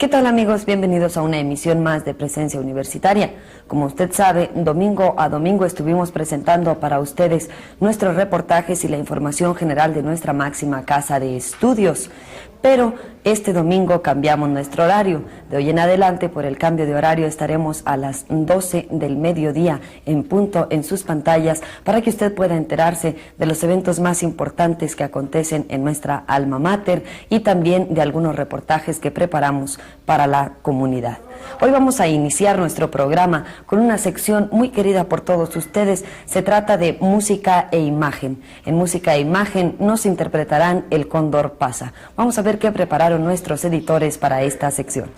¿Qué tal, amigos? Bienvenidos a una emisión más de Presencia Universitaria. Como usted sabe, domingo a domingo estuvimos presentando para ustedes nuestros reportajes y la información general de nuestra máxima casa de estudios. Pero este domingo cambiamos nuestro horario. De hoy en adelante, por el cambio de horario, estaremos a las 12 del mediodía en punto en sus pantallas para que usted pueda enterarse de los eventos más importantes que acontecen en nuestra alma mater y también de algunos reportajes que preparamos para la comunidad. Hoy vamos a iniciar nuestro programa con una sección muy querida por todos ustedes. Se trata de música e imagen. En música e imagen nos interpretarán El Cóndor Pasa. Vamos a ver qué prepararon nuestros editores para esta sección.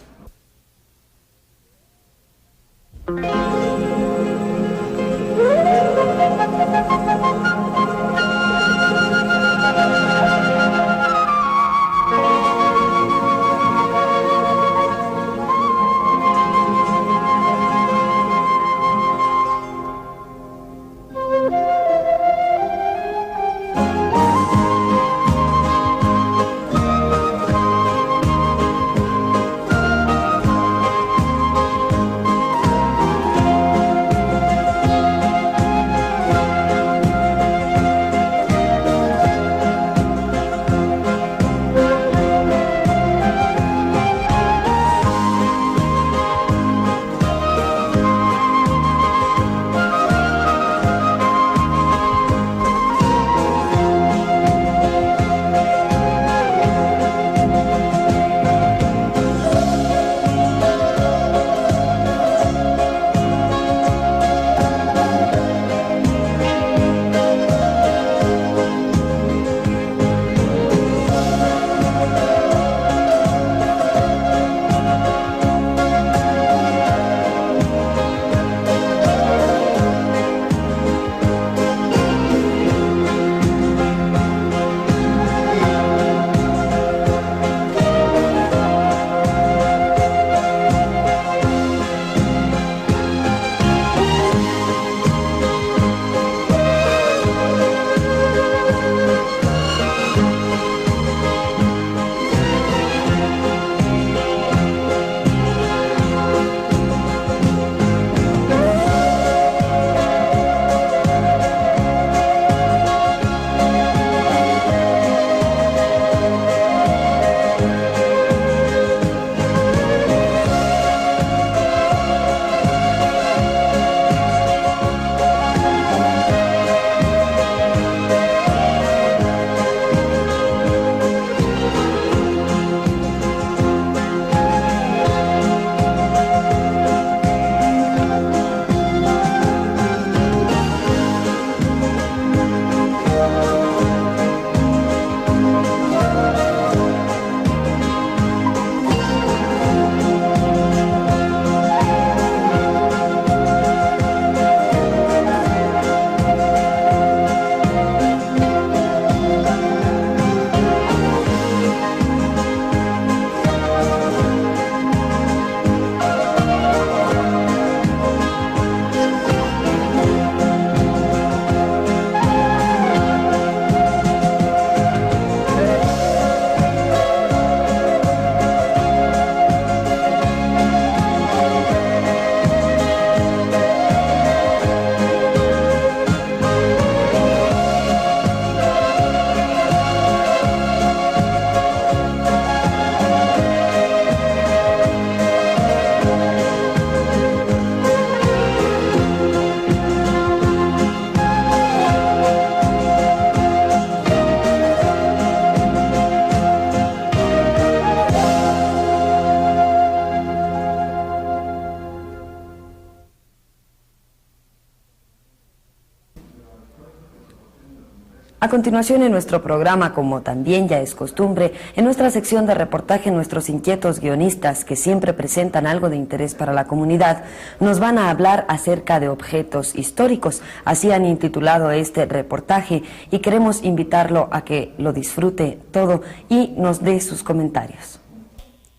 A continuación en nuestro programa, como también ya es costumbre, en nuestra sección de reportaje, nuestros inquietos guionistas, que siempre presentan algo de interés para la comunidad, nos van a hablar acerca de objetos históricos. Así han intitulado este reportaje y queremos invitarlo a que lo disfrute todo y nos dé sus comentarios.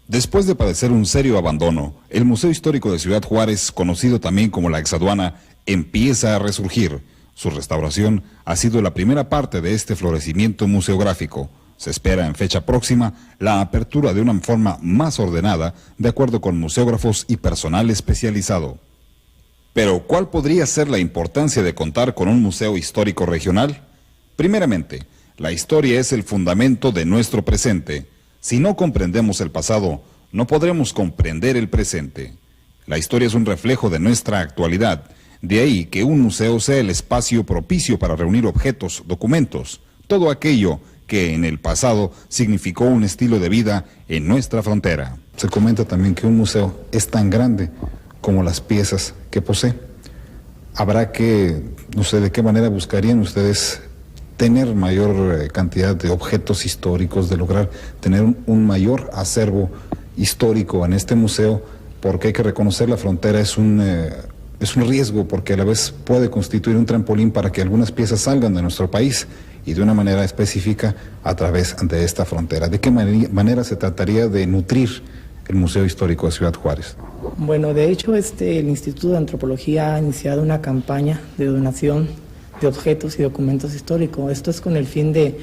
Después de padecer un serio abandono, el Museo Histórico de Ciudad Juárez, conocido también como la Exaduana, empieza a resurgir. Su restauración ha sido la primera parte de este florecimiento museográfico. Se espera en fecha próxima la apertura de una forma más ordenada, de acuerdo con museógrafos y personal especializado. Pero, ¿cuál podría ser la importancia de contar con un museo histórico regional? Primeramente, la historia es el fundamento de nuestro presente. Si no comprendemos el pasado, no podremos comprender el presente. La historia es un reflejo de nuestra actualidad. De ahí que un museo sea el espacio propicio para reunir objetos, documentos, todo aquello que en el pasado significó un estilo de vida en nuestra frontera. Se comenta también que un museo es tan grande como las piezas que posee. Habrá que, no sé de qué manera buscarían ustedes tener mayor cantidad de objetos históricos, de lograr tener un mayor acervo histórico en este museo, porque hay que reconocer la frontera es un riesgo, porque a la vez puede constituir un trampolín para que algunas piezas salgan de nuestro país y de una manera específica a través de esta frontera. ¿De qué manera se trataría de nutrir el Museo Histórico de Ciudad Juárez? Bueno, de hecho, el Instituto de Antropología ha iniciado una campaña de donación de objetos y documentos históricos. Esto es con el fin de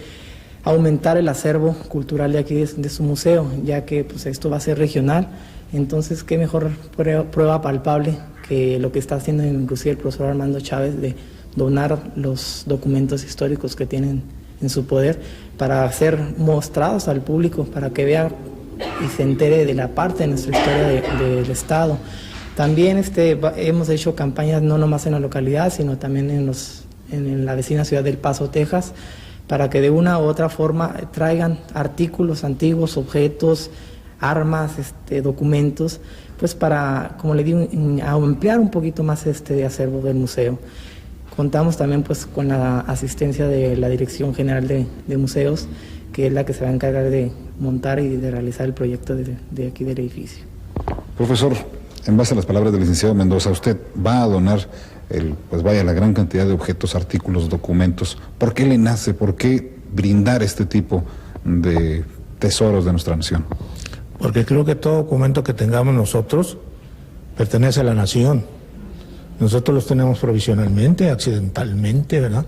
aumentar el acervo cultural de aquí, de su museo, ya que pues, esto va a ser regional. Entonces, qué mejor prueba palpable que lo que está haciendo inclusive el profesor Armando Chávez de donar los documentos históricos que tienen en su poder para ser mostrados al público, para que vea y se entere de la parte de nuestra historia del Estado. También hemos hecho campañas no nomás en la localidad, sino también en la vecina ciudad del Paso, Texas, para que de una u otra forma traigan artículos antiguos, objetos, armas, documentos, pues para, como le digo, ampliar un poquito más este acervo del museo. Contamos también pues con la asistencia de la Dirección General de Museos, que es la que se va a encargar de montar y de realizar el proyecto de aquí del edificio. Profesor, en base a las palabras del licenciado Mendoza, usted va a donar la gran cantidad de objetos, artículos, documentos. ¿Por qué le nace? ¿Por qué brindar este tipo de tesoros de nuestra nación? Porque creo que todo documento que tengamos nosotros pertenece a la nación. Nosotros los tenemos provisionalmente, accidentalmente, ¿verdad?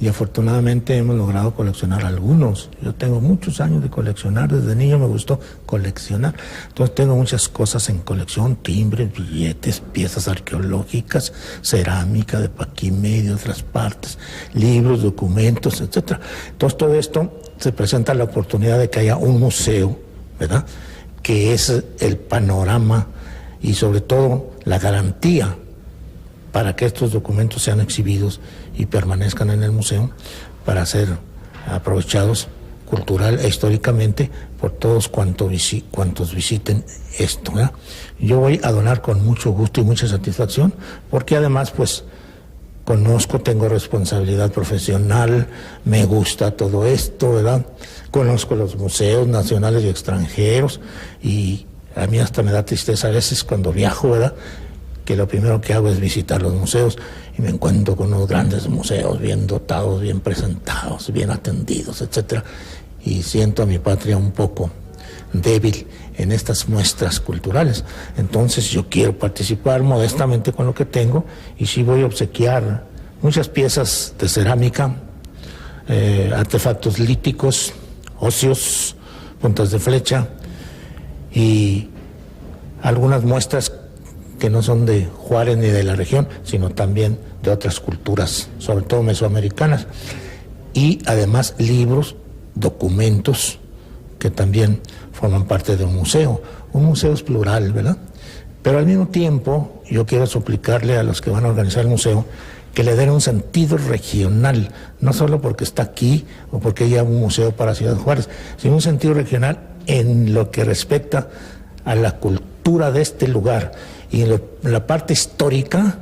Y afortunadamente hemos logrado coleccionar algunos. Yo tengo muchos años de coleccionar, desde niño me gustó coleccionar. Entonces tengo muchas cosas en colección, timbres, billetes, piezas arqueológicas, cerámica de Paquimé y de otras partes, libros, documentos, etcétera. Entonces todo esto se presenta la oportunidad de que haya un museo, ¿verdad?, que es el panorama y sobre todo la garantía para que estos documentos sean exhibidos y permanezcan en el museo para ser aprovechados cultural e históricamente por todos cuantos visiten esto, ¿verdad? Yo voy a donar con mucho gusto y mucha satisfacción, porque además pues conozco, tengo responsabilidad profesional, me gusta todo esto, ¿verdad? Conozco los museos nacionales y extranjeros y a mí hasta me da tristeza a veces cuando viajo, ¿verdad?, que lo primero que hago es visitar los museos y me encuentro con unos grandes museos bien dotados, bien presentados, bien atendidos, etcétera, y siento a mi patria un poco débil en estas muestras culturales. Entonces yo quiero participar modestamente con lo que tengo y sí voy a obsequiar muchas piezas de cerámica, artefactos líticos, óseos, puntas de flecha y algunas muestras que no son de Juárez ni de la región, sino también de otras culturas, sobre todo mesoamericanas, y además libros, documentos que también forman parte de un museo. Un museo es plural, ¿verdad? Pero al mismo tiempo yo quiero suplicarle a los que van a organizar el museo que le den un sentido regional, no solo porque está aquí o porque haya un museo para Ciudad Juárez, sino un sentido regional en lo que respecta a la cultura de este lugar. Y en la parte histórica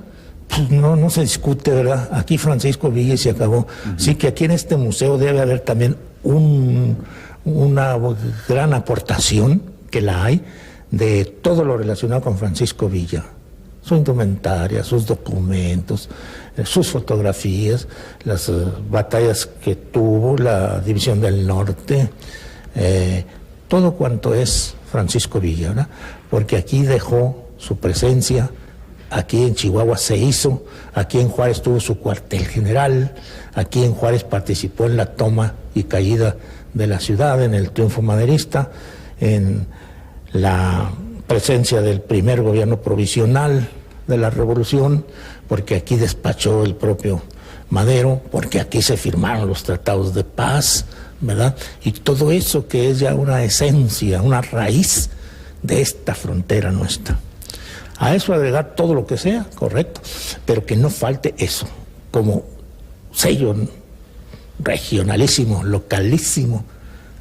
pues no se discute, ¿verdad? Aquí Francisco Villa y se acabó. Sí que aquí en este museo debe haber también una gran aportación, que la hay, de todo lo relacionado con Francisco Villa. Su indumentaria, sus documentos, sus fotografías, las batallas que tuvo, la División del Norte, todo cuanto es Francisco Villa, ¿verdad? Porque aquí dejó su presencia, aquí en Chihuahua se hizo, aquí en Juárez tuvo su cuartel general, aquí en Juárez participó en la toma y caída de la ciudad, en el triunfo maderista, en la presencia del primer gobierno provisional de la revolución, porque aquí despachó el propio Madero, porque aquí se firmaron los tratados de paz, ¿verdad? Y todo eso que es ya una esencia, una raíz de esta frontera nuestra. A eso agregar todo lo que sea, correcto, pero que no falte eso, como sello regionalísimo, localísimo,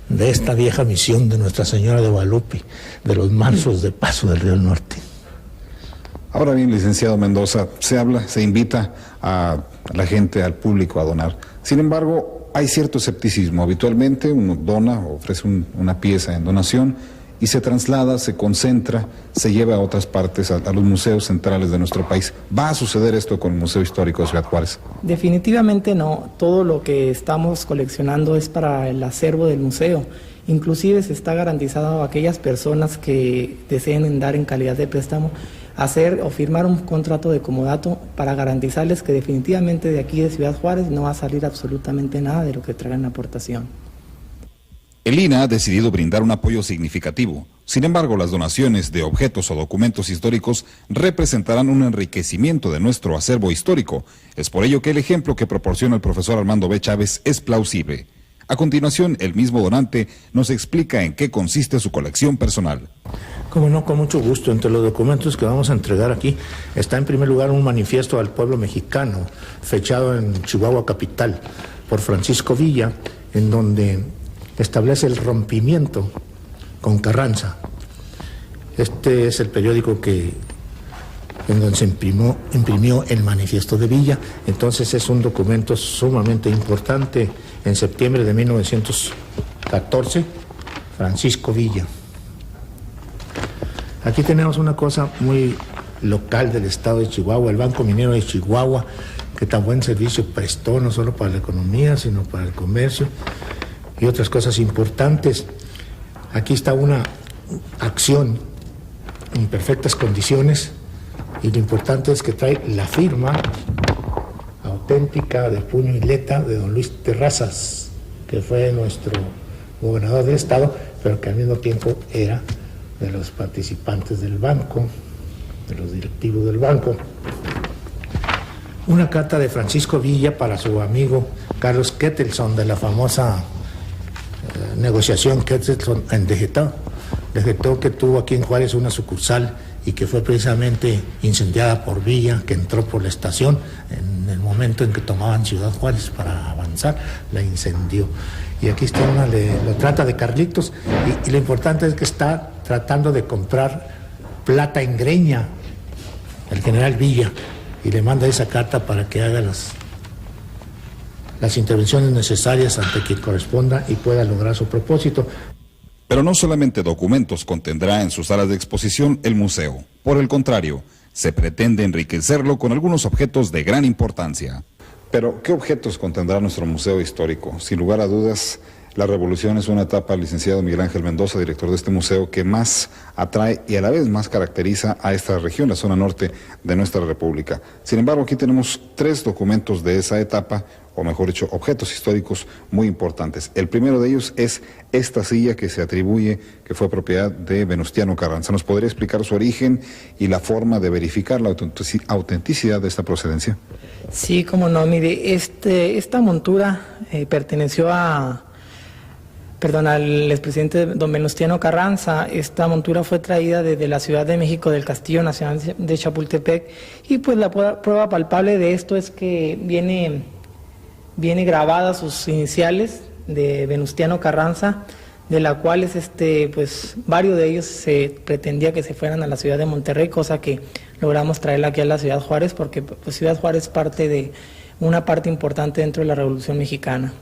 de esta vieja misión de Nuestra Señora de Guadalupe, de los mansos de paso del Río Norte. Ahora bien, licenciado Mendoza, se invita a la gente, al público a donar. Sin embargo, hay cierto escepticismo. Habitualmente uno dona, ofrece una pieza en donación y se traslada, se concentra, se lleva a otras partes, a los museos centrales de nuestro país. ¿Va a suceder esto con el Museo Histórico de Ciudad Juárez? Definitivamente no. Todo lo que estamos coleccionando es para el acervo del museo. Inclusive se está garantizado a aquellas personas que deseen dar en calidad de préstamo hacer o firmar un contrato de comodato para garantizarles que definitivamente de aquí de Ciudad Juárez no va a salir absolutamente nada de lo que traigan aportación. El INAH ha decidido brindar un apoyo significativo. Sin embargo, las donaciones de objetos o documentos históricos representarán un enriquecimiento de nuestro acervo histórico. Es por ello que el ejemplo que proporciona el profesor Armando B. Chávez es plausible. A continuación, el mismo donante nos explica en qué consiste su colección personal. Como no, con mucho gusto. Entre los documentos que vamos a entregar aquí está en primer lugar un manifiesto al pueblo mexicano, fechado en Chihuahua capital, por Francisco Villa, en donde establece el rompimiento con Carranza. Este es el periódico en donde se imprimió el manifiesto de Villa. Entonces es un documento sumamente importante. En septiembre de 1914, Francisco Villa. Aquí tenemos una cosa muy local del estado de Chihuahua, el Banco Minero de Chihuahua, que tan buen servicio prestó no solo para la economía, sino para el comercio y otras cosas importantes. Aquí está una acción en perfectas condiciones y lo importante es que trae la firma auténtica de puño y letra de don Luis Terrazas, que fue nuestro gobernador del estado, pero que al mismo tiempo era de los participantes del banco, de los directivos del banco. Una carta de Francisco Villa para su amigo Carlos Kettelson, de la famosa negociación Kettelson en Degetó, que tuvo aquí en Juárez una sucursal y que fue precisamente incendiada por Villa, que entró por la estación en el momento en que tomaban Ciudad Juárez para avanzar, la incendió. Y aquí está lo trata de Carlitos, y lo importante es que está tratando de comprar plata en greña, el general Villa, y le manda esa carta para que haga las intervenciones necesarias ante quien corresponda y pueda lograr su propósito. Pero no solamente documentos contendrá en sus salas de exposición el museo. Por el contrario, se pretende enriquecerlo con algunos objetos de gran importancia. Pero, ¿qué objetos contendrá nuestro museo histórico? Sin lugar a dudas, la revolución es una etapa, licenciado Miguel Ángel Mendoza, director de este museo, que más atrae y a la vez más caracteriza a esta región, la zona norte de nuestra república. Sin embargo, aquí tenemos 3 documentos de esa etapa, o mejor dicho, objetos históricos muy importantes. El primero de ellos es esta silla que se atribuye que fue propiedad de Venustiano Carranza. ¿Nos podría explicar su origen y la forma de verificar la autenticidad de esta procedencia? Sí, como no, mire, esta montura perteneció al expresidente don Venustiano Carranza. Esta montura fue traída desde la Ciudad de México del Castillo Nacional de Chapultepec, y pues la prueba palpable de esto es que viene grabada sus iniciales de Venustiano Carranza de la cual pues varios de ellos se pretendía que se fueran a la ciudad de Monterrey, cosa que logramos traerla aquí a la Ciudad Juárez, porque pues, Ciudad Juárez parte de una parte importante dentro de la Revolución Mexicana.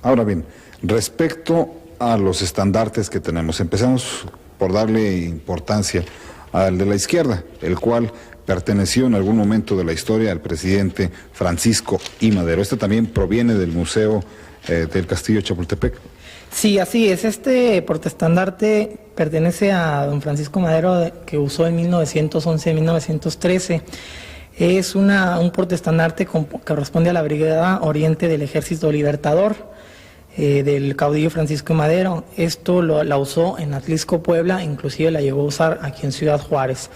Ahora bien, respecto a los estandartes que tenemos, empezamos por darle importancia al de la izquierda, el cual perteneció en algún momento de la historia al presidente Francisco I. Madero. Este también proviene del Museo del Castillo de Chapultepec. Sí, así es. Este portaestandarte pertenece a don Francisco Madero, que usó en 1911-1913. Es un portaestandarte que corresponde a la Brigada Oriente del Ejército Libertador, del caudillo Francisco Madero. Esto la usó en Atlisco, Puebla, inclusive la llegó a usar aquí en Ciudad Juárez.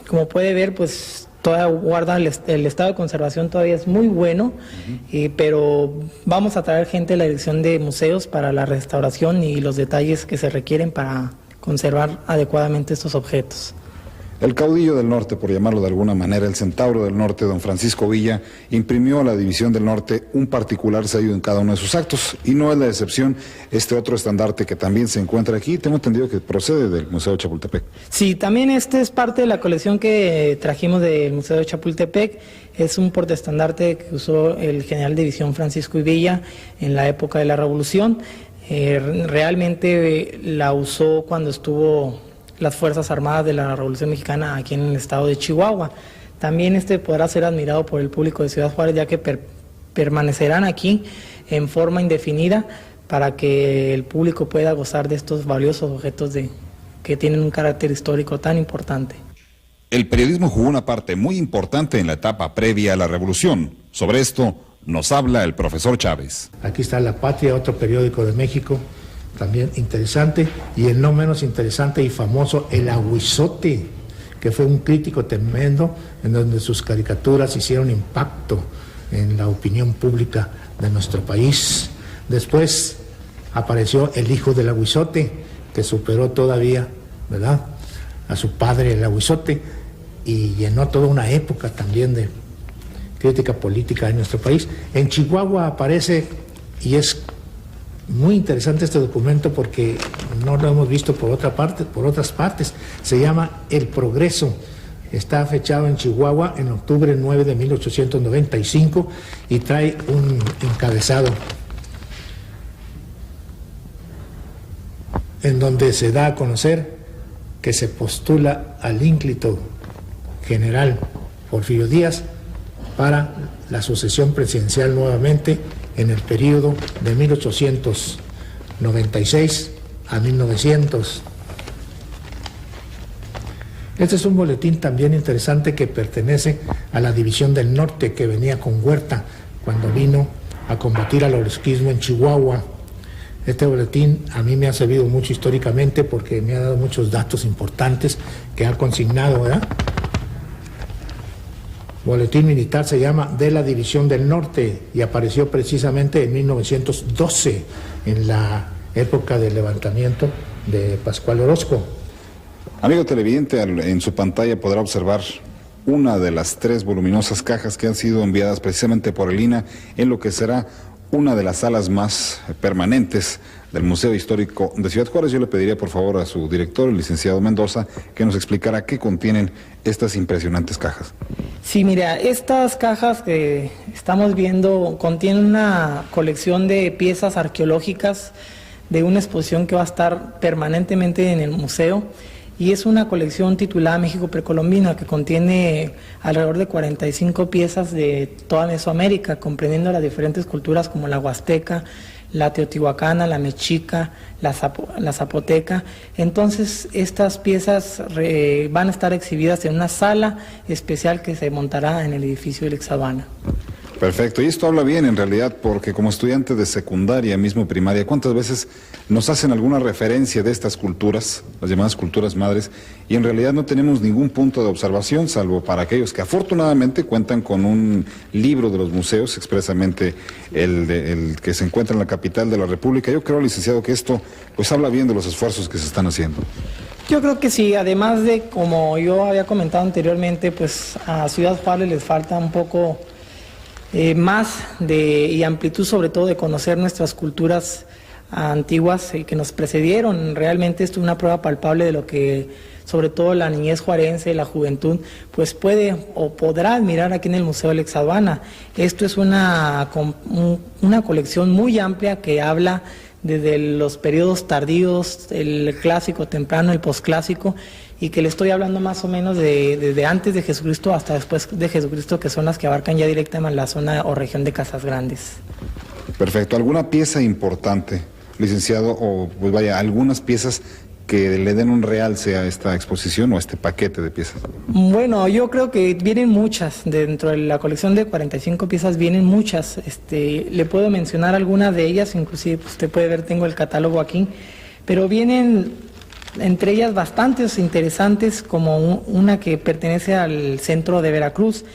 Como puede ver, pues todavía guarda el estado de conservación, todavía es muy bueno, pero vamos a traer gente de la Dirección de Museos para la restauración y los detalles que se requieren para conservar adecuadamente estos objetos. El caudillo del norte, por llamarlo de alguna manera, el centauro del norte, don Francisco Villa, imprimió a la División del Norte un particular sello en cada uno de sus actos, y no es la excepción este otro estandarte que también se encuentra aquí, tengo entendido que procede del Museo de Chapultepec. Sí, también este es parte de la colección que trajimos del Museo de Chapultepec. Es un portaestandarte que usó el general de división Francisco Villa en la época de la Revolución. Realmente la usó cuando estuvo las Fuerzas Armadas de la Revolución Mexicana aquí en el estado de Chihuahua. También podrá ser admirado por el público de Ciudad Juárez, ya que permanecerán aquí en forma indefinida para que el público pueda gozar de estos valiosos objetos que tienen un carácter histórico tan importante. El periodismo jugó una parte muy importante en la etapa previa a la Revolución. Sobre esto nos habla el profesor Chávez. Aquí está La Patria, otro periódico de México, también interesante, y el no menos interesante y famoso El Aguizote, que fue un crítico tremendo, en donde sus caricaturas hicieron impacto en la opinión pública de nuestro país. Después apareció El Hijo del Aguizote, que superó todavía, ¿verdad?, a su padre El Aguizote, y llenó toda una época también de crítica política en nuestro país. En Chihuahua aparece, y es muy interesante este documento porque no lo hemos visto por otras partes, se llama El Progreso, está fechado en Chihuahua en octubre 9 de 1895 y trae un encabezado en donde se da a conocer que se postula al ínclito general Porfirio Díaz para la sucesión presidencial nuevamente en el periodo de 1896 a 1900. Este es un boletín también interesante que pertenece a la División del Norte, que venía con Huerta cuando vino a combatir al orozquismo en Chihuahua. Este boletín a mí me ha servido mucho históricamente porque me ha dado muchos datos importantes que ha consignado, ¿verdad? Boletín militar se llama de la División del Norte y apareció precisamente en 1912, en la época del levantamiento de Pascual Orozco. Amigo televidente, en su pantalla podrá observar una de las 3 voluminosas cajas que han sido enviadas precisamente por el INAH en lo que será una de las salas más permanentes del Museo Histórico de Ciudad Juárez. Yo le pediría por favor a su director, el licenciado Mendoza, que nos explicara qué contienen estas impresionantes cajas. Sí, mira, estas cajas que estamos viendo contienen una colección de piezas arqueológicas de una exposición que va a estar permanentemente en el museo, y es una colección titulada México Precolombino, que contiene alrededor de 45 piezas de toda Mesoamérica, comprendiendo las diferentes culturas como la huasteca, la teotihuacana, la mexica, la zapoteca. Entonces estas piezas van a estar exhibidas en una sala especial que se montará en el edificio del Exaduana. Perfecto, y esto habla bien en realidad, porque como estudiante de secundaria, mismo primaria, ¿cuántas veces nos hacen alguna referencia de estas culturas, las llamadas culturas madres, y en realidad no tenemos ningún punto de observación, salvo para aquellos que afortunadamente cuentan con un libro de los museos, expresamente el que se encuentra en la capital de la República? Yo creo, licenciado, que esto pues habla bien de los esfuerzos que se están haciendo. Yo creo que sí, además de, como yo había comentado anteriormente, pues a Ciudad Juárez les falta un poco más y amplitud, sobre todo de conocer nuestras culturas antiguas que nos precedieron. Realmente esto es una prueba palpable de lo que sobre todo la niñez juarense, la juventud, pues puede o podrá admirar aquí en el Museo de la Exaduana. Esto es una colección muy amplia que habla desde los periodos tardíos, el clásico temprano, el posclásico, y que le estoy hablando más o menos desde antes de Jesucristo hasta después de Jesucristo, que son las que abarcan ya directamente la zona o región de Casas Grandes. Perfecto. ¿Alguna pieza importante, licenciado, o pues vaya, algunas piezas que le den un realce a esta exposición o a este paquete de piezas? Bueno, yo creo que vienen muchas, dentro de la colección de 45 piezas vienen muchas, le puedo mencionar algunas de ellas, inclusive pues, usted puede ver, tengo el catálogo aquí, pero vienen entre ellas bastantes interesantes, como una que pertenece al centro de Veracruz,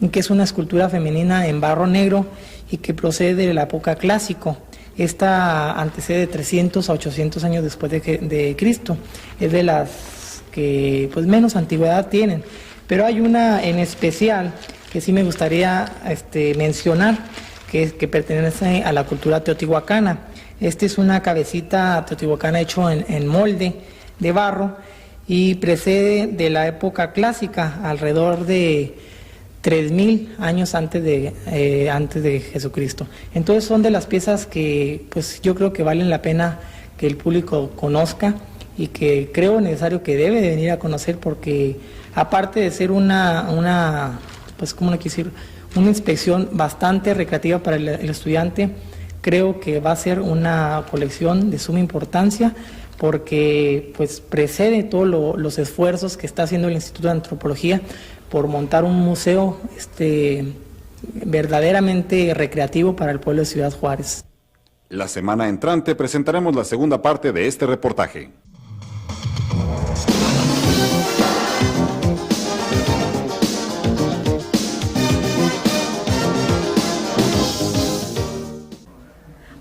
que es una escultura femenina en barro negro y que procede de la época clásico. Esta antecede de 300 a 800 años después de Cristo. Es de las que pues menos antigüedad tienen. Pero hay una en especial que sí me gustaría mencionar, que pertenece a la cultura teotihuacana. Esta es una cabecita teotihuacana hecho en molde de barro y precede de la época clásica, alrededor de 3000 años antes de Jesucristo. Entonces son de las piezas que pues yo creo que valen la pena que el público conozca y que creo necesario que debe de venir a conocer, porque aparte de ser una pues cómo decir, una inspección bastante recreativa para el estudiante, creo que va a ser una colección de suma importancia, porque pues precede todos los esfuerzos que está haciendo el Instituto de Antropología por montar un museo verdaderamente recreativo para el pueblo de Ciudad Juárez. La semana entrante presentaremos la segunda parte de este reportaje.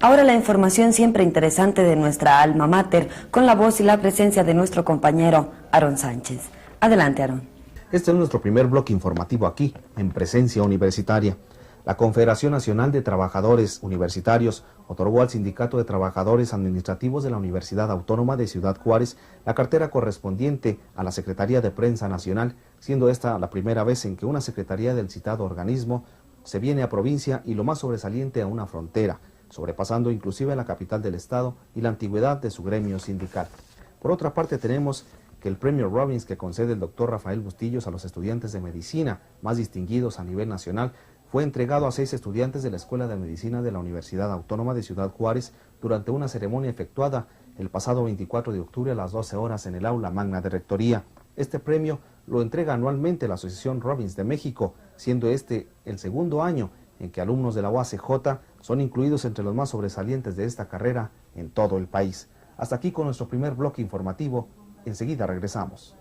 Ahora la información siempre interesante de nuestra alma mater, con la voz y la presencia de nuestro compañero Aarón Sánchez. Adelante, Aarón. Este es nuestro primer bloque informativo aquí, en Presencia Universitaria. La Confederación Nacional de Trabajadores Universitarios otorgó al Sindicato de Trabajadores Administrativos de la Universidad Autónoma de Ciudad Juárez la cartera correspondiente a la Secretaría de Prensa Nacional, siendo esta la primera vez en que una secretaría del citado organismo se viene a provincia y lo más sobresaliente a una frontera, sobrepasando inclusive la capital del estado y la antigüedad de su gremio sindical. Por otra parte, tenemos que el premio Robbins que concede el doctor Rafael Bustillos a los estudiantes de medicina más distinguidos a nivel nacional fue entregado a 6 estudiantes de la Escuela de Medicina de la Universidad Autónoma de Ciudad Juárez durante una ceremonia efectuada el pasado 24 de octubre a las 12 horas en el aula magna de Rectoría. Este premio lo entrega anualmente la Asociación Robbins de México, siendo este el segundo año en que alumnos de la UACJ son incluidos entre los más sobresalientes de esta carrera en todo el país. Hasta aquí con nuestro primer bloque informativo. Enseguida regresamos.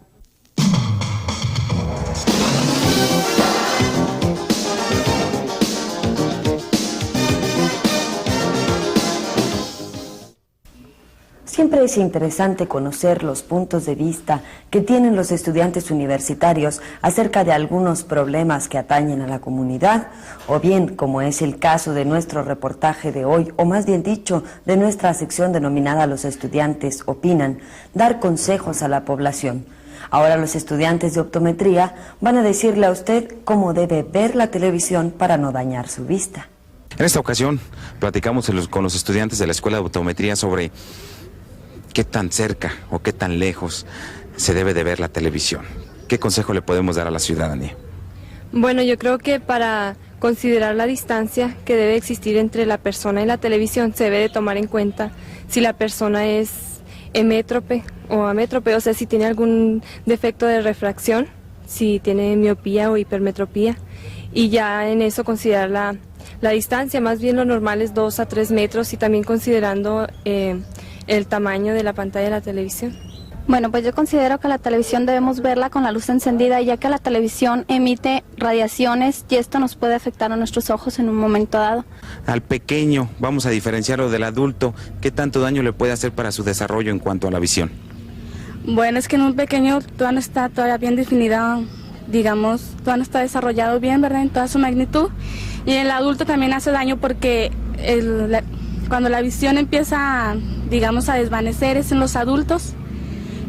Siempre es interesante conocer los puntos de vista que tienen los estudiantes universitarios acerca de algunos problemas que atañen a la comunidad, o bien, como es el caso de nuestro reportaje de hoy, o más bien dicho, de nuestra sección denominada Los estudiantes opinan, dar consejos a la población. Ahora los estudiantes de optometría van a decirle a usted cómo debe ver la televisión para no dañar su vista. En esta ocasión platicamos con los estudiantes de la Escuela de Optometría sobre qué tan cerca o qué tan lejos se debe de ver la televisión. ¿Qué consejo le podemos dar a la ciudadanía? Bueno, yo creo que para considerar la distancia que debe existir entre la persona y la televisión se debe de tomar en cuenta si la persona es hemétrope o amétrope, o sea, si tiene algún defecto de refracción, si tiene miopía o hipermetropía, y ya en eso considerar la distancia. Más bien lo normal es 2 a 3 metros, y también considerando el tamaño de la pantalla de la televisión. Bueno, pues yo considero que la televisión debemos verla con la luz encendida, ya que la televisión emite radiaciones y esto nos puede afectar a nuestros ojos en un momento dado. Al pequeño, vamos a diferenciarlo del adulto, ¿qué tanto daño le puede hacer para su desarrollo en cuanto a la visión? Bueno, es que en un pequeño todavía no está bien definida, digamos, todavía no está desarrollado bien, ¿verdad?, en toda su magnitud. Y en el adulto también hace daño porque cuando la visión empieza, digamos, a desvanecer es en los adultos.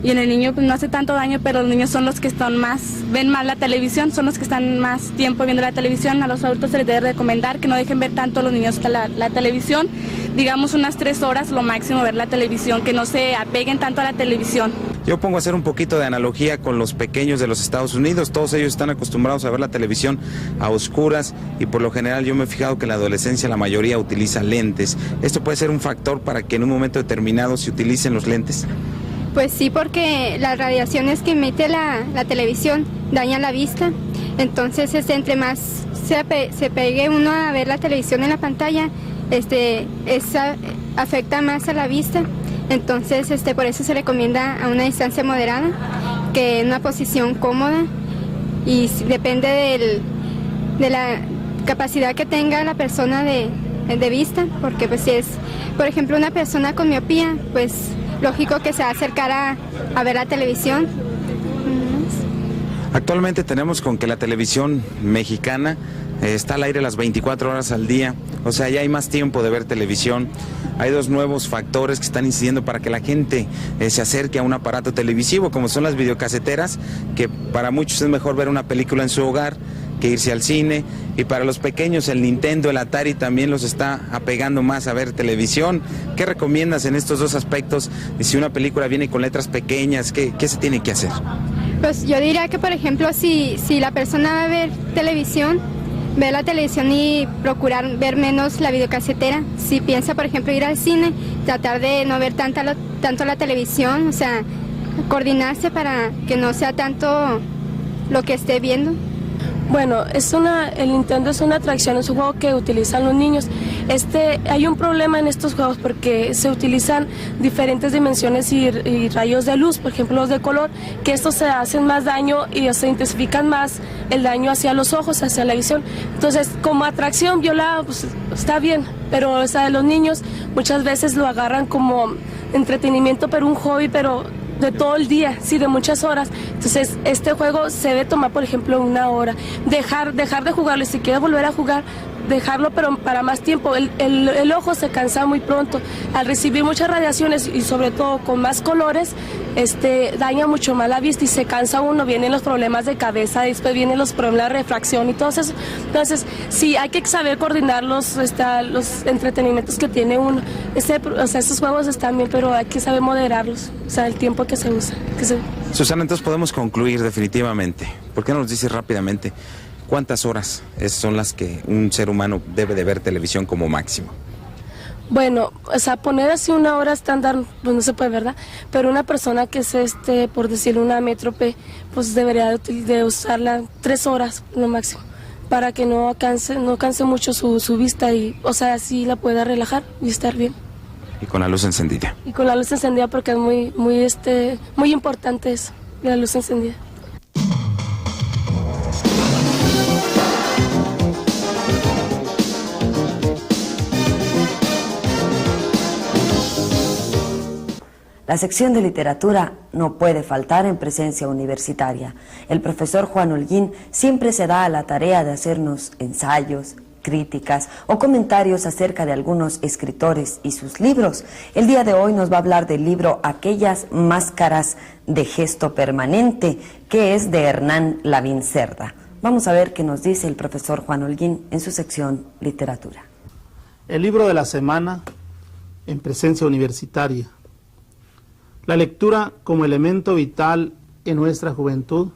Y en el niño pues no hace tanto daño, pero los niños son los que ven más la televisión, son los que están más tiempo viendo la televisión. A los adultos se les debe recomendar que no dejen ver tanto a los niños la televisión, digamos unas 3 horas lo máximo ver la televisión, que no se apeguen tanto a la televisión. Yo pongo a hacer un poquito de analogía con los pequeños de los Estados Unidos. Todos ellos están acostumbrados a ver la televisión a oscuras y por lo general yo me he fijado que en la adolescencia la mayoría utiliza lentes. ¿Esto puede ser un factor para que en un momento determinado se utilicen los lentes? Pues sí, porque las radiaciones que emite la televisión dañan la vista. Entonces, entre más se pegue uno a ver la televisión en la pantalla, afecta más a la vista. Entonces, por eso se recomienda a una distancia moderada, que en una posición cómoda, y depende de la capacidad que tenga la persona de vista, porque pues si es, por ejemplo, una persona con miopía, pues lógico que se va a acercar a ver la televisión. Actualmente tenemos con que la televisión mexicana está al aire las 24 horas al día, o sea, ya hay más tiempo de ver televisión. Hay 2 nuevos factores que están incidiendo para que la gente se acerque a un aparato televisivo, como son las videocaseteras, que para muchos es mejor ver una película en su hogar que irse al cine, y para los pequeños el Nintendo, el Atari también los está apegando más a ver televisión. ¿Qué recomiendas en estos 2 aspectos? Y si una película viene con letras pequeñas, ¿qué se tiene que hacer? Pues yo diría que, por ejemplo, si la persona va a ver televisión, ver la televisión y procurar ver menos la videocasetera. Si piensa, por ejemplo, ir al cine, tratar de no ver tanto la televisión, o sea, coordinarse para que no sea tanto lo que esté viendo. Bueno, el Nintendo es una atracción, es un juego que utilizan los niños. Hay un problema en estos juegos porque se utilizan diferentes dimensiones y rayos de luz, por ejemplo los de color, que estos se hacen más daño y se intensifican más el daño hacia los ojos, hacia la visión. Entonces, como atracción violada, pues está bien, pero los niños muchas veces lo agarran como entretenimiento, pero un hobby, pero de todo el día, sí, de muchas horas. Entonces, este juego se debe tomar, por ejemplo, 1 hora. Dejar de jugarlo, y si quiere volver a jugar, dejarlo, pero para más tiempo. El ojo se cansa muy pronto. Al recibir muchas radiaciones y sobre todo con más colores, daña mucho más la vista y se cansa uno. Vienen los problemas de cabeza, después vienen los problemas de refracción y todo eso. Entonces, sí, hay que saber coordinar los entretenimientos que tiene uno. Estos juegos están bien, pero hay que saber moderarlos, o sea, el tiempo que se usa. Susana, entonces podemos concluir definitivamente. ¿Por qué no nos dices rápidamente cuántas horas son las que un ser humano debe de ver televisión como máximo? Bueno, o sea, poner así 1 hora estándar, pues no se puede, ¿verdad? Pero una persona que es, por decirlo, una métrope, pues debería de usarla 3 horas, lo máximo, para que no canse mucho su vista y, o sea, así la pueda relajar y estar bien. Y con la luz encendida. Y con la luz encendida, porque es muy importante eso, la luz encendida. La sección de literatura no puede faltar en Presencia Universitaria. El profesor Juan Holguín siempre se da a la tarea de hacernos ensayos, críticas o comentarios acerca de algunos escritores y sus libros. El día de hoy nos va a hablar del libro Aquellas máscaras de gesto permanente, que es de Hernán Lavín Cerda. Vamos a ver qué nos dice el profesor Juan Holguín en su sección literatura. El libro de la semana en Presencia Universitaria. La lectura como elemento vital en nuestra juventud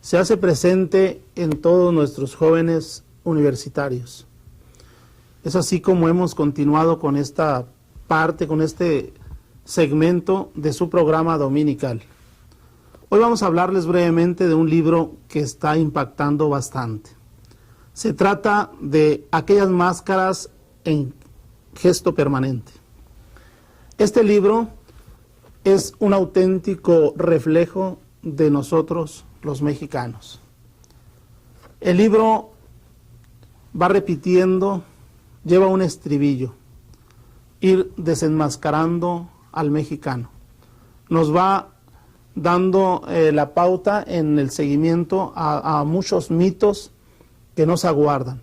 se hace presente en todos nuestros jóvenes universitarios. Es así como hemos continuado con esta parte, con este segmento de su programa dominical. Hoy vamos a hablarles brevemente de un libro que está impactando bastante. Se trata de Aquellas máscaras en gesto permanente. Este libro es un auténtico reflejo de nosotros, los mexicanos. El libro va repitiendo, lleva un estribillo, ir desenmascarando al mexicano. Nos va dando la pauta en el seguimiento a muchos mitos que nos aguardan,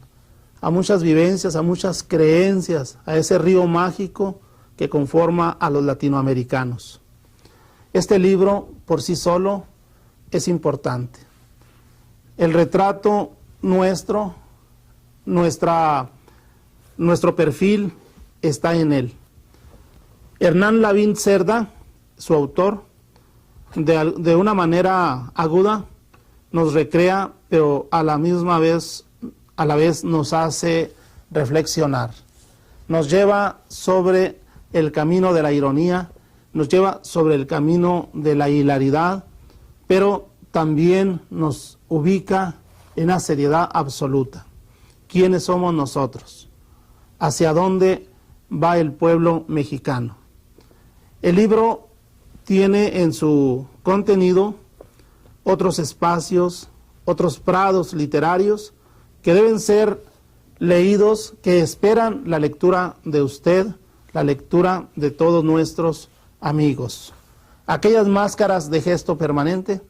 a muchas vivencias, a muchas creencias, a ese río mágico que conforma a los latinoamericanos. Este libro por sí solo es importante. El retrato nuestro perfil está en él. Hernán Lavín Cerda, su autor, de una manera aguda nos recrea, pero a la vez nos hace reflexionar. Nos lleva sobre el camino de la ironía, nos lleva sobre el camino de la hilaridad, pero también nos ubica en la seriedad absoluta. ¿Quiénes somos nosotros? ¿Hacia dónde va el pueblo mexicano? El libro tiene en su contenido otros espacios, otros prados literarios que deben ser leídos, que esperan la lectura de usted, la lectura de todos nuestros amigos. Aquellas máscaras de gesto permanente,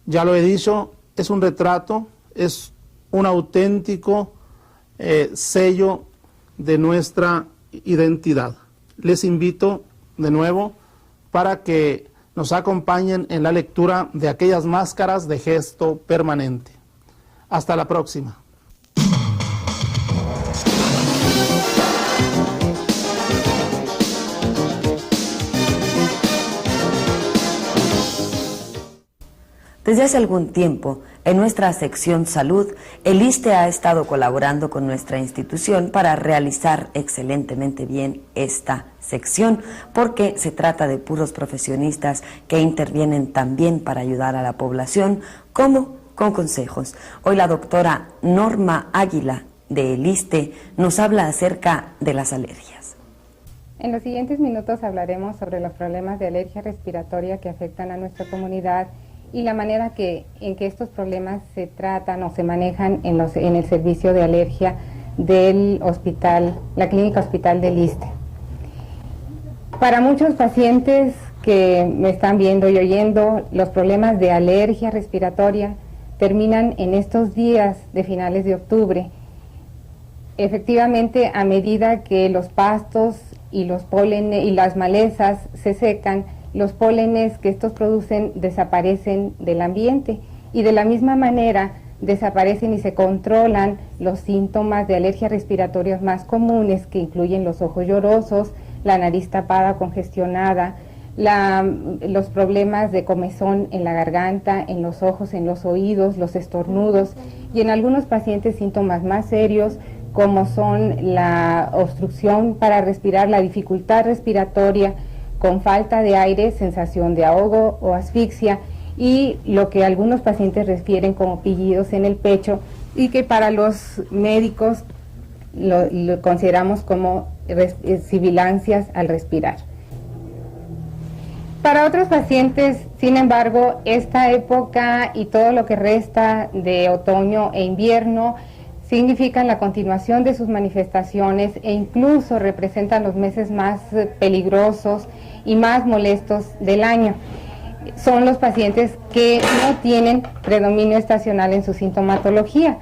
ya lo he dicho, es un retrato, es un auténtico sello de nuestra identidad. Les invito de nuevo para que nos acompañen en la lectura de aquellas máscaras de gesto permanente. Hasta la próxima. Desde hace algún tiempo, en nuestra sección Salud, el ISSSTE ha estado colaborando con nuestra institución para realizar excelentemente bien esta sección, porque se trata de puros profesionistas que intervienen también para ayudar a la población, como con consejos. Hoy la doctora Norma Águila de el ISSSTE nos habla acerca de las alergias. En los siguientes minutos hablaremos sobre los problemas de alergia respiratoria que afectan a nuestra comunidad y la manera en que estos problemas se tratan o se manejan en el servicio de alergia del hospital, la clínica hospital del ISSSTE. Para muchos pacientes que me están viendo y oyendo, los problemas de alergia respiratoria terminan en estos días de finales de octubre. Efectivamente, a medida que los pastos y los pólenes y las malezas se secan, los pólenes que estos producen desaparecen del ambiente y de la misma manera desaparecen y se controlan los síntomas de alergia respiratorias más comunes, que incluyen los ojos llorosos, la nariz tapada congestionada, los problemas de comezón en la garganta, en los ojos, en los oídos, los estornudos y en algunos pacientes síntomas más serios como son la obstrucción para respirar, la dificultad respiratoria con falta de aire, sensación de ahogo o asfixia y lo que algunos pacientes refieren como pillidos en el pecho y que para los médicos lo consideramos como sibilancias al respirar. Para otros pacientes, sin embargo, esta época y todo lo que resta de otoño e invierno significan la continuación de sus manifestaciones e incluso representan los meses más peligrosos y más molestos del año. Son los pacientes que no tienen predominio estacional en su sintomatología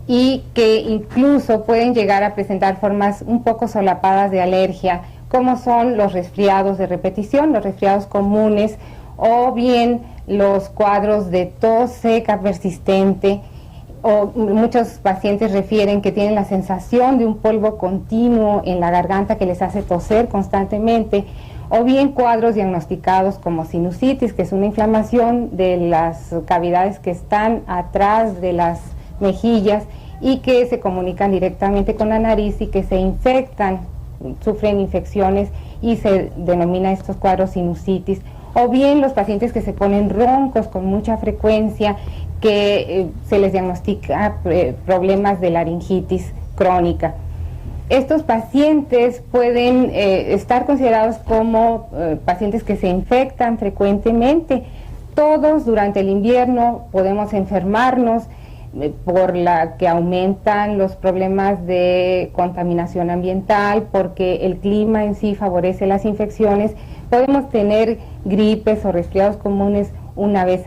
y que incluso pueden llegar a presentar formas un poco solapadas de alergia, como son los resfriados de repetición, los resfriados comunes, o bien los cuadros de tos seca persistente, o muchos pacientes refieren que tienen la sensación de un polvo continuo en la garganta que les hace toser constantemente, o bien cuadros diagnosticados como sinusitis, que es una inflamación de las cavidades que están atrás de las mejillas y que se comunican directamente con la nariz y que se infectan, sufren infecciones y se denomina estos cuadros sinusitis, o bien los pacientes que se ponen roncos con mucha frecuencia, que se les diagnostica problemas de laringitis crónica. Estos pacientes pueden estar considerados como pacientes que se infectan frecuentemente. Todos durante el invierno podemos enfermarnos por la que aumentan los problemas de contaminación ambiental, porque el clima en sí favorece las infecciones. Podemos tener gripes o resfriados comunes una vez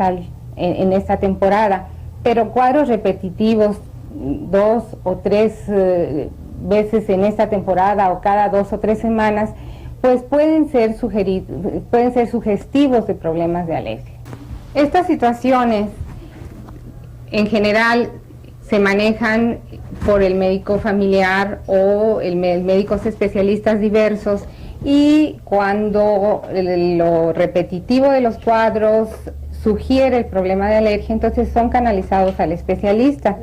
en esta temporada, pero cuadros repetitivos 2 o 3 veces en esta temporada o cada 2 o 3 semanas, pues pueden ser sugestivos de problemas de alergia. Estas situaciones en general se manejan por el médico familiar o médicos especialistas diversos, y cuando lo repetitivo de los cuadros sugiere el problema de alergia, entonces son canalizados al especialista.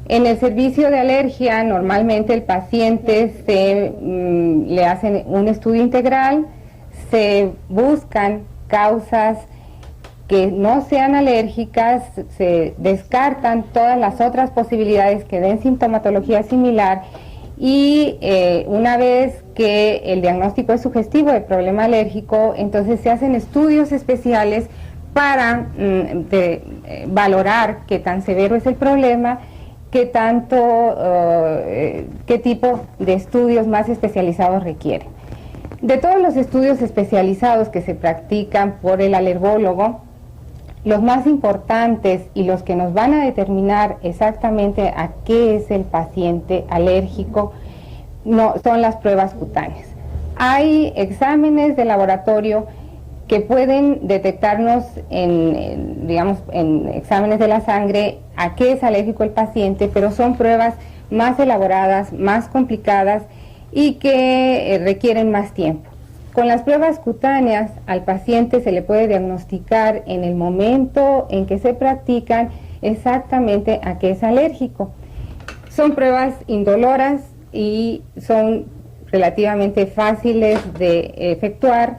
En el servicio de alergia normalmente el paciente le hacen un estudio integral, se buscan causas que no sean alérgicas, se descartan todas las otras posibilidades que den sintomatología similar, y una vez que el diagnóstico es sugestivo de problema alérgico, entonces se hacen estudios especiales para valorar qué tan severo es el problema, qué tipo de estudios más especializados requiere. De todos los estudios especializados que se practican por el alergólogo, los más importantes y los que nos van a determinar exactamente a qué es el paciente alérgico son las pruebas cutáneas. Hay exámenes de laboratorio que pueden detectarnos en exámenes de la sangre a qué es alérgico el paciente, pero son pruebas más elaboradas, más complicadas y que requieren más tiempo. Con las pruebas cutáneas al paciente se le puede diagnosticar en el momento en que se practican exactamente a qué es alérgico. Son pruebas indoloras y son relativamente fáciles de efectuar,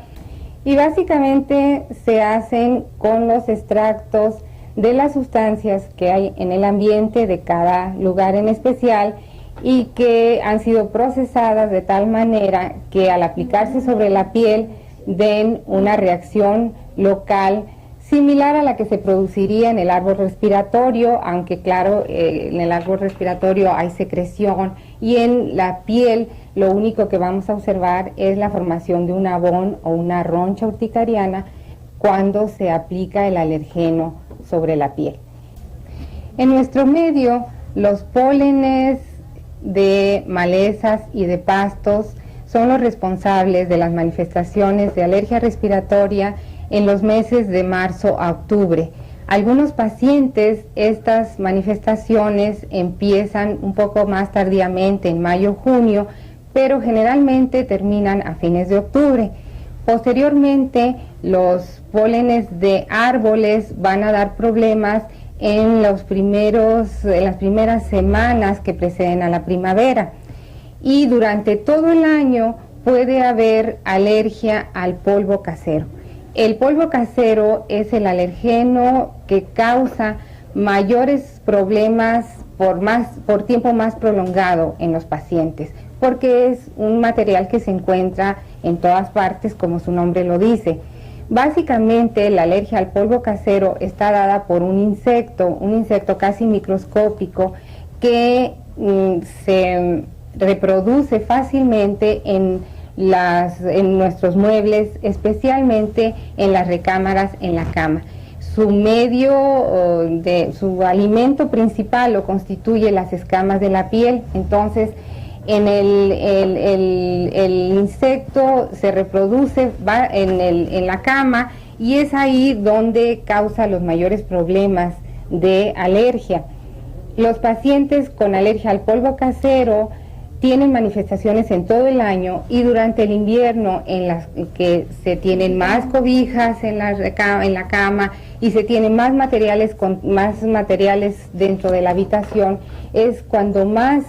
y básicamente se hacen con los extractos de las sustancias que hay en el ambiente de cada lugar en especial y que han sido procesadas de tal manera que al aplicarse sobre la piel den una reacción local similar a la que se produciría en el árbol respiratorio, aunque claro, en el árbol respiratorio hay secreción, y en la piel lo único que vamos a observar es la formación de un abón o una roncha urticariana cuando se aplica el alergeno sobre la piel. En nuestro medio, los pólenes de malezas y de pastos son los responsables de las manifestaciones de alergia respiratoria en los meses de marzo a octubre. Algunos pacientes estas manifestaciones empiezan un poco más tardíamente, en mayo-junio, pero generalmente terminan a fines de octubre. Posteriormente, los pólenes de árboles van a dar problemas en las primeras semanas que preceden a la primavera, y durante todo el año puede haber alergia al polvo casero. El polvo casero es el alergeno que causa mayores problemas por tiempo más prolongado en los pacientes, porque es un material que se encuentra en todas partes, como su nombre lo dice. Básicamente, la alergia al polvo casero está dada por un insecto casi microscópico que se reproduce fácilmente en nuestros muebles, especialmente en las recámaras, en la cama. Su alimento principal lo constituye las escamas de la piel. Entonces, el insecto se reproduce en la cama, y es ahí donde causa los mayores problemas de alergia. Los pacientes con alergia al polvo casero tienen manifestaciones en todo el año, y durante el invierno, en las que se tienen más cobijas en la cama y se tienen más materiales dentro de la habitación, es cuando más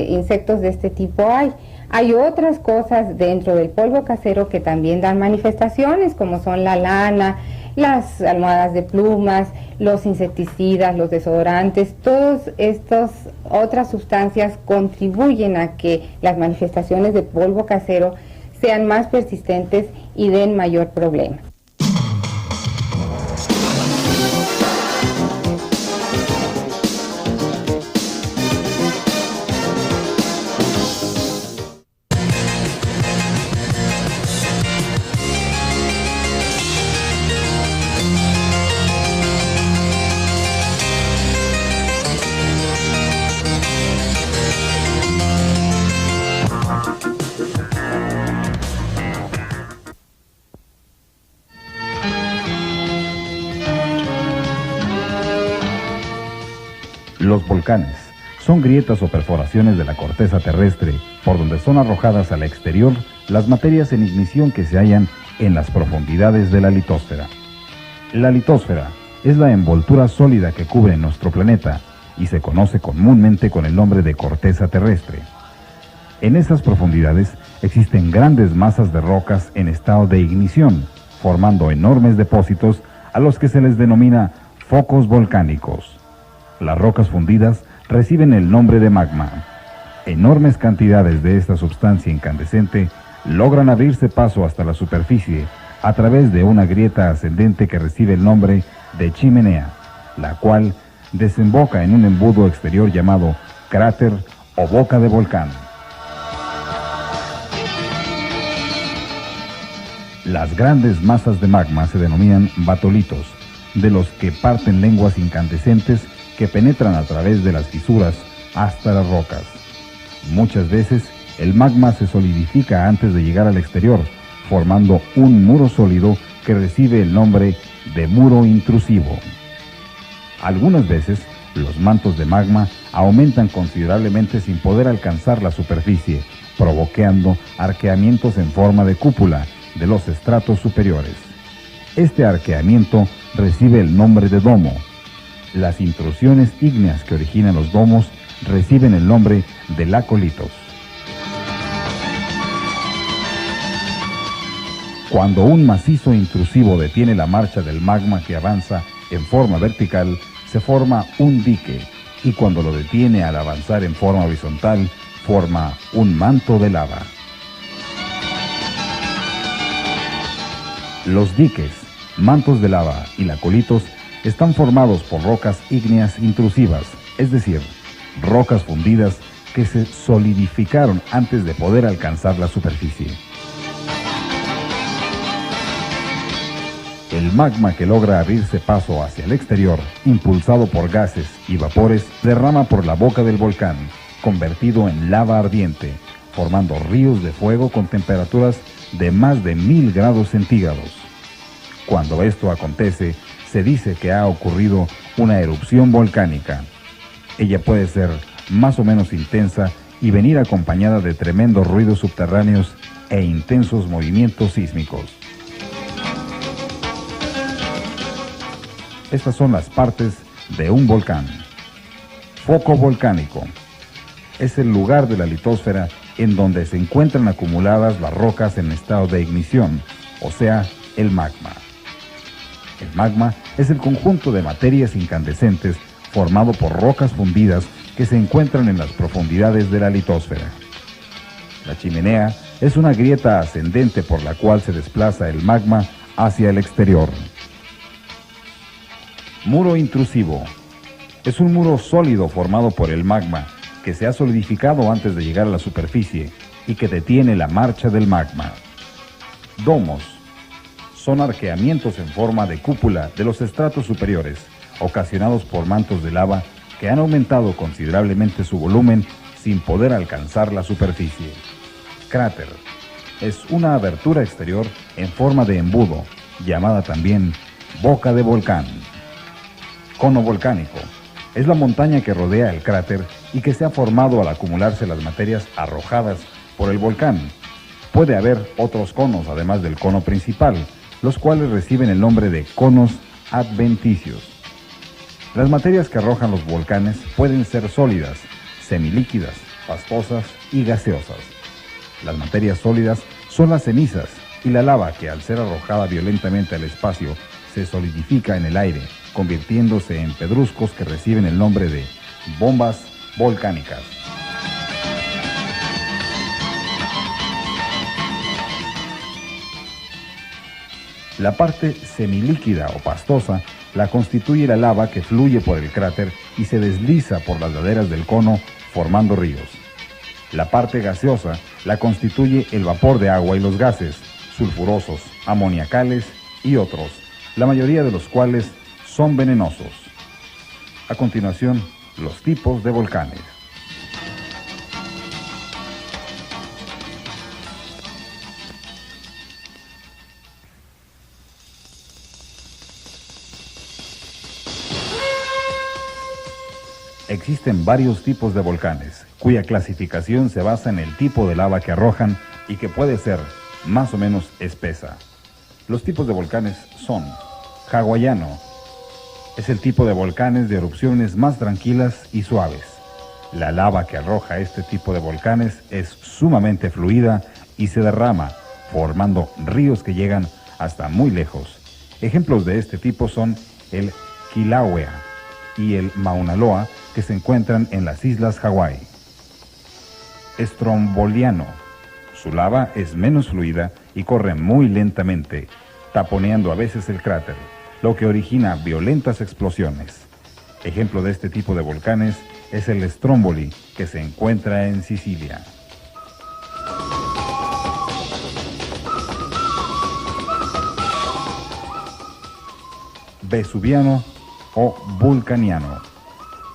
insectos de este tipo hay. Hay otras cosas dentro del polvo casero que también dan manifestaciones, como son la lana, las almohadas de plumas, los insecticidas, los desodorantes. Todas estas otras sustancias contribuyen a que las manifestaciones de polvo casero sean más persistentes y den mayor problema. Los volcanes son grietas o perforaciones de la corteza terrestre por donde son arrojadas al exterior las materias en ignición que se hallan en las profundidades de la litosfera. La litosfera es la envoltura sólida que cubre nuestro planeta y se conoce comúnmente con el nombre de corteza terrestre. En esas profundidades existen grandes masas de rocas en estado de ignición, formando enormes depósitos a los que se les denomina focos volcánicos. Las rocas fundidas reciben el nombre de magma. Enormes cantidades de esta sustancia incandescente logran abrirse paso hasta la superficie a través de una grieta ascendente que recibe el nombre de chimenea, la cual desemboca en un embudo exterior llamado cráter o boca de volcán. Las grandes masas de magma se denominan batolitos, de los que parten lenguas incandescentes que penetran a través de las fisuras hasta las rocas. Muchas veces el magma se solidifica antes de llegar al exterior, formando un muro sólido que recibe el nombre de muro intrusivo. Algunas veces los mantos de magma aumentan considerablemente sin poder alcanzar la superficie, provocando arqueamientos en forma de cúpula de los estratos superiores. Este arqueamiento recibe el nombre de domo. Las intrusiones ígneas que originan los domos reciben el nombre de lacolitos. Cuando un macizo intrusivo detiene la marcha del magma que avanza en forma vertical, se forma un dique, y cuando lo detiene al avanzar en forma horizontal, forma un manto de lava. Los diques, mantos de lava y lacolitos están formados por rocas ígneas intrusivas, es decir, rocas fundidas que se solidificaron antes de poder alcanzar la superficie. El magma que logra abrirse paso hacia el exterior, impulsado por gases y vapores, derrama por la boca del volcán, convertido en lava ardiente, formando ríos de fuego con temperaturas de más de 1000 grados centígrados. Cuando esto acontece, se dice que ha ocurrido una erupción volcánica. Ella puede ser más o menos intensa y venir acompañada de tremendos ruidos subterráneos e intensos movimientos sísmicos. Estas son las partes de un volcán. Foco volcánico. Es el lugar de la litosfera en donde se encuentran acumuladas las rocas en estado de ignición, o sea, el magma. El magma es el conjunto de materias incandescentes formado por rocas fundidas que se encuentran en las profundidades de la litosfera. La chimenea es una grieta ascendente por la cual se desplaza el magma hacia el exterior. Muro intrusivo. Es un muro sólido formado por el magma que se ha solidificado antes de llegar a la superficie y que detiene la marcha del magma. Domos. Son arqueamientos en forma de cúpula de los estratos superiores, ocasionados por mantos de lava que han aumentado considerablemente su volumen sin poder alcanzar la superficie. Cráter. Es una abertura exterior en forma de embudo, llamada también boca de volcán. Cono volcánico. Es la montaña que rodea el cráter y que se ha formado al acumularse las materias arrojadas por el volcán. Puede haber otros conos además del cono principal, los cuales reciben el nombre de conos adventicios. Las materias que arrojan los volcanes pueden ser sólidas, semilíquidas, pastosas y gaseosas. Las materias sólidas son las cenizas y la lava que al ser arrojada violentamente al espacio se solidifica en el aire, convirtiéndose en pedruscos que reciben el nombre de bombas volcánicas. La parte semilíquida o pastosa la constituye la lava que fluye por el cráter y se desliza por las laderas del cono formando ríos. La parte gaseosa la constituye el vapor de agua y los gases, sulfurosos, amoniacales y otros, la mayoría de los cuales son venenosos. A continuación, los tipos de volcanes. Existen varios tipos de volcanes, cuya clasificación se basa en el tipo de lava que arrojan y que puede ser más o menos espesa. Los tipos de volcanes son: hawaiano, es el tipo de volcanes de erupciones más tranquilas y suaves. La lava que arroja este tipo de volcanes es sumamente fluida y se derrama, formando ríos que llegan hasta muy lejos. Ejemplos de este tipo son el Kilauea y el Mauna Loa, que se encuentran en las islas Hawái. Stromboliano. Su lava es menos fluida y corre muy lentamente, taponeando a veces el cráter, lo que origina violentas explosiones. Ejemplo de este tipo de volcanes es el Stromboli, que se encuentra en Sicilia. Vesuviano o vulcaniano.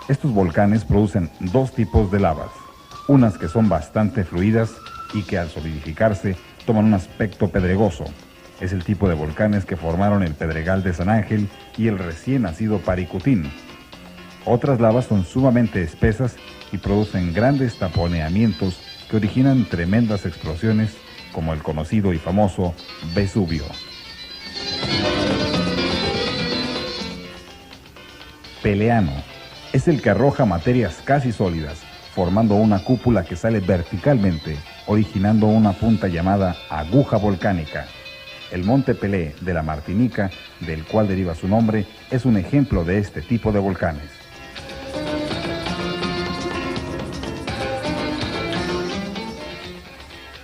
Estos volcanes producen dos tipos de lavas, unas que son bastante fluidas y que al solidificarse toman un aspecto pedregoso. Es el tipo de volcanes que formaron el Pedregal de San Ángel y el recién nacido Paricutín. Otras lavas son sumamente espesas y producen grandes taponeamientos que originan tremendas explosiones, como el conocido y famoso Vesubio. Peleano es el que arroja materias casi sólidas, formando una cúpula que sale verticalmente, originando una punta llamada aguja volcánica. El monte Pelé de la Martinica, del cual deriva su nombre, es un ejemplo de este tipo de volcanes.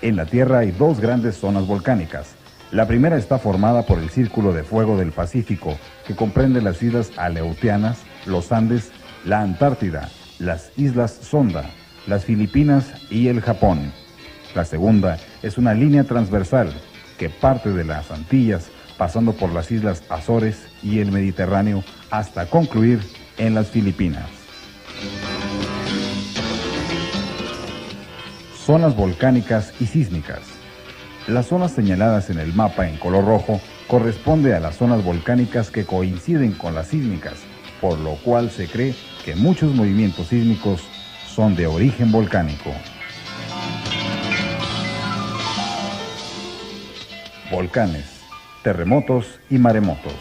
En la Tierra hay dos grandes zonas volcánicas. La primera está formada por el Círculo de Fuego del Pacífico, que comprende las islas Aleutianas, los Andes, la Antártida, las islas Sonda, las Filipinas y el Japón. La segunda es una línea transversal que parte de las Antillas, pasando por las islas Azores y el Mediterráneo, hasta concluir en las Filipinas. Zonas volcánicas y sísmicas. Las zonas señaladas en el mapa en color rojo corresponde a las zonas volcánicas que coinciden con las sísmicas, por lo cual se cree que muchos movimientos sísmicos son de origen volcánico. Volcanes, terremotos y maremotos.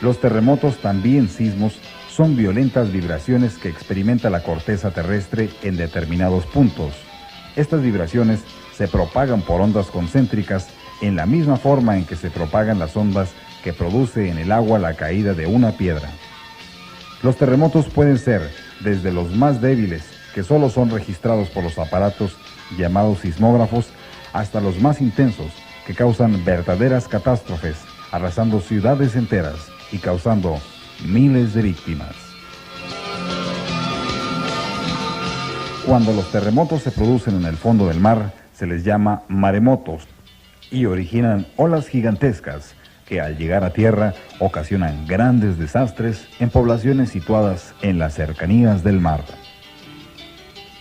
Los terremotos, también sismos, son violentas vibraciones que experimenta la corteza terrestre en determinados puntos. Estas vibraciones se propagan por ondas concéntricas en la misma forma en que se propagan las ondas que produce en el agua la caída de una piedra. Los terremotos pueden ser desde los más débiles, que solo son registrados por los aparatos llamados sismógrafos, hasta los más intensos, que causan verdaderas catástrofes, arrasando ciudades enteras y causando miles de víctimas. Cuando los terremotos se producen en el fondo del mar, se les llama maremotos y originan olas gigantescas que al llegar a tierra ocasionan grandes desastres en poblaciones situadas en las cercanías del mar.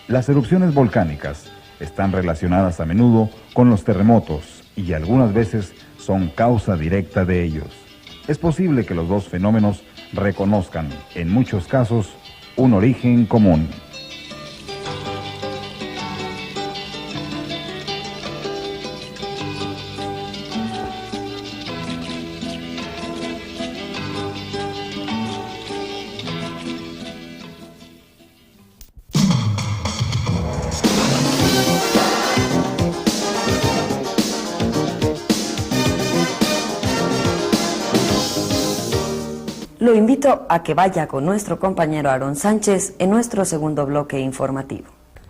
Las erupciones volcánicas están relacionadas a menudo con los terremotos y algunas veces son causa directa de ellos. Es posible que los dos fenómenos reconozcan, en muchos casos, un origen común. Lo invito a que vaya con nuestro compañero Aarón Sánchez en nuestro segundo bloque informativo.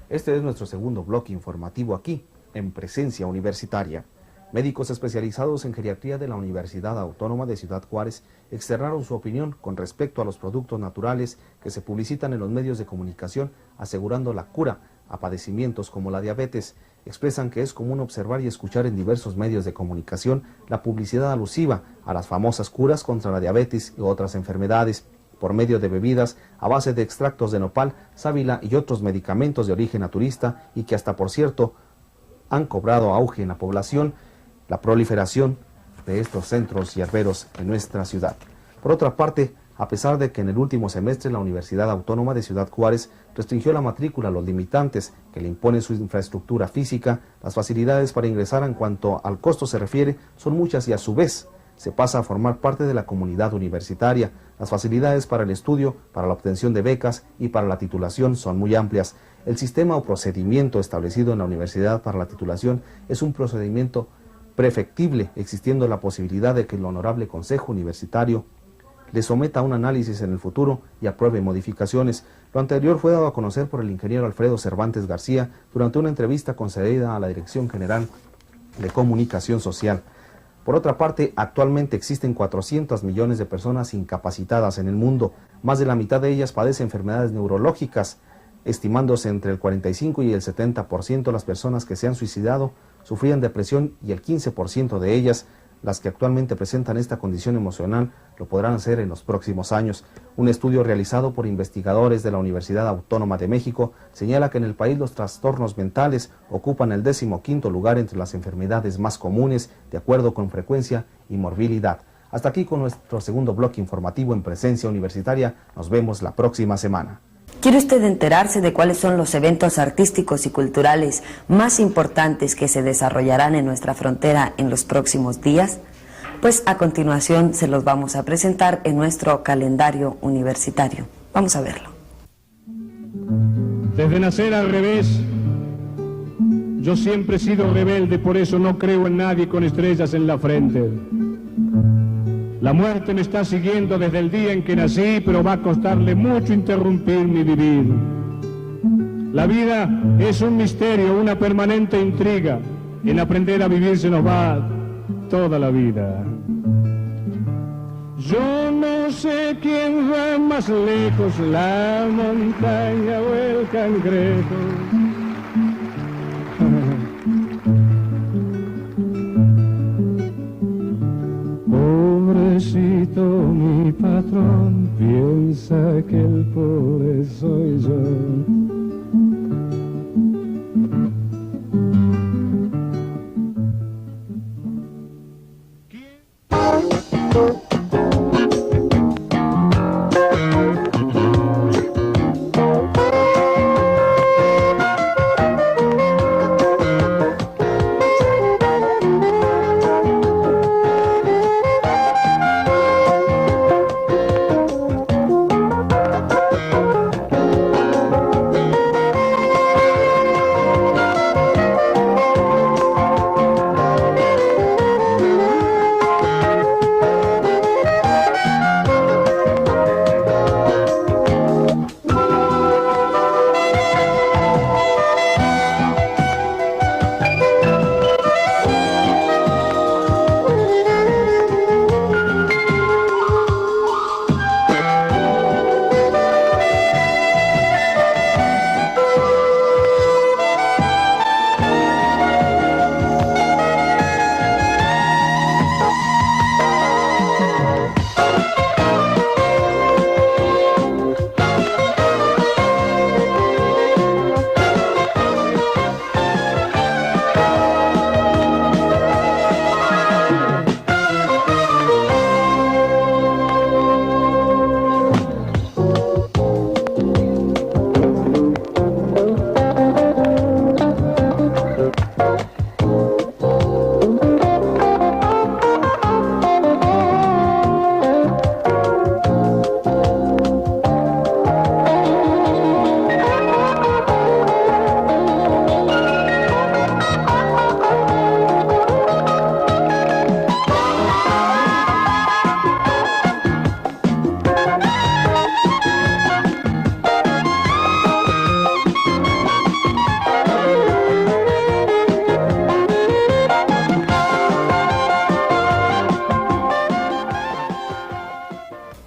Este es nuestro segundo bloque informativo aquí, en Presencia Universitaria. Médicos especializados en geriatría de la Universidad Autónoma de Ciudad Juárez externaron su opinión con respecto a los productos naturales que se publicitan en los medios de comunicación asegurando la cura a padecimientos como la diabetes. Expresan que es común observar y escuchar en diversos medios de comunicación la publicidad alusiva a las famosas curas contra la diabetes y otras enfermedades por medio de bebidas a base de extractos de nopal, sábila y otros medicamentos de origen naturista y que hasta, por cierto, han cobrado auge en la población la proliferación de estos centros hierberos en nuestra ciudad. Por otra parte, a pesar de que en el último semestre la Universidad Autónoma de Ciudad Juárez restringió la matrícula a los limitantes que le impone su infraestructura física. Las facilidades para ingresar en cuanto al costo se refiere son muchas y a su vez se pasa a formar parte de la comunidad universitaria. Las facilidades para el estudio, para la obtención de becas y para la titulación son muy amplias. El sistema o procedimiento establecido en la universidad para la titulación es un procedimiento prefectible, existiendo la posibilidad de que el Honorable Consejo Universitario le someta a un análisis en el futuro y apruebe modificaciones. Lo anterior fue dado a conocer por el ingeniero Alfredo Cervantes García durante una entrevista concedida a la Dirección General de Comunicación Social. Por otra parte, actualmente existen 400 millones de personas incapacitadas en el mundo. Más de la mitad de ellas padece enfermedades neurológicas, estimándose entre el 45 y el 70% de las personas que se han suicidado sufrían depresión y el 15% de ellas, las que actualmente presentan esta condición emocional, lo podrán hacer en los próximos años. Un estudio realizado por investigadores de la Universidad Autónoma de México señala que en el país los trastornos mentales ocupan el 15º lugar entre las enfermedades más comunes, de acuerdo con frecuencia y morbilidad. Hasta aquí con nuestro segundo bloque informativo en Presencia Universitaria. Nos vemos la próxima semana. ¿Quiere usted enterarse de cuáles son los eventos artísticos y culturales más importantes que se desarrollarán en nuestra frontera en los próximos días? Pues a continuación se los vamos a presentar en nuestro calendario universitario. Vamos a verlo. Desde nacer al revés, yo siempre he sido rebelde, por eso no creo en nadie con estrellas en la frente. La muerte me está siguiendo desde el día en que nací, pero va a costarle mucho interrumpir mi vivir. La vida es un misterio, una permanente intriga. En aprender a vivir se nos va toda la vida. Yo no sé quién va más lejos, la montaña o el cangrejo. Pobrecito mi patrón, piensa que el pobre soy yo.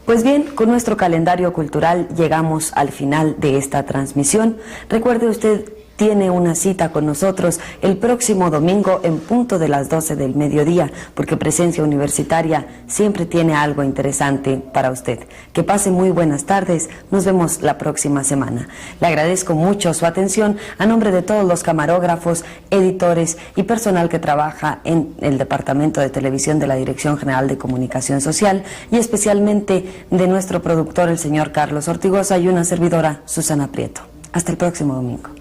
Pues bien, con nuestro calendario cultural llegamos al final de esta transmisión. Recuerde usted tiene una cita con nosotros el próximo domingo en punto de las 12 del mediodía, porque Presencia Universitaria siempre tiene algo interesante para usted. Que pase muy buenas tardes, nos vemos la próxima semana. Le agradezco mucho su atención a nombre de todos los camarógrafos, editores y personal que trabaja en el Departamento de Televisión de la Dirección General de Comunicación Social, y especialmente de nuestro productor, el señor Carlos Ortigosa, y una servidora, Susana Prieto. Hasta el próximo domingo.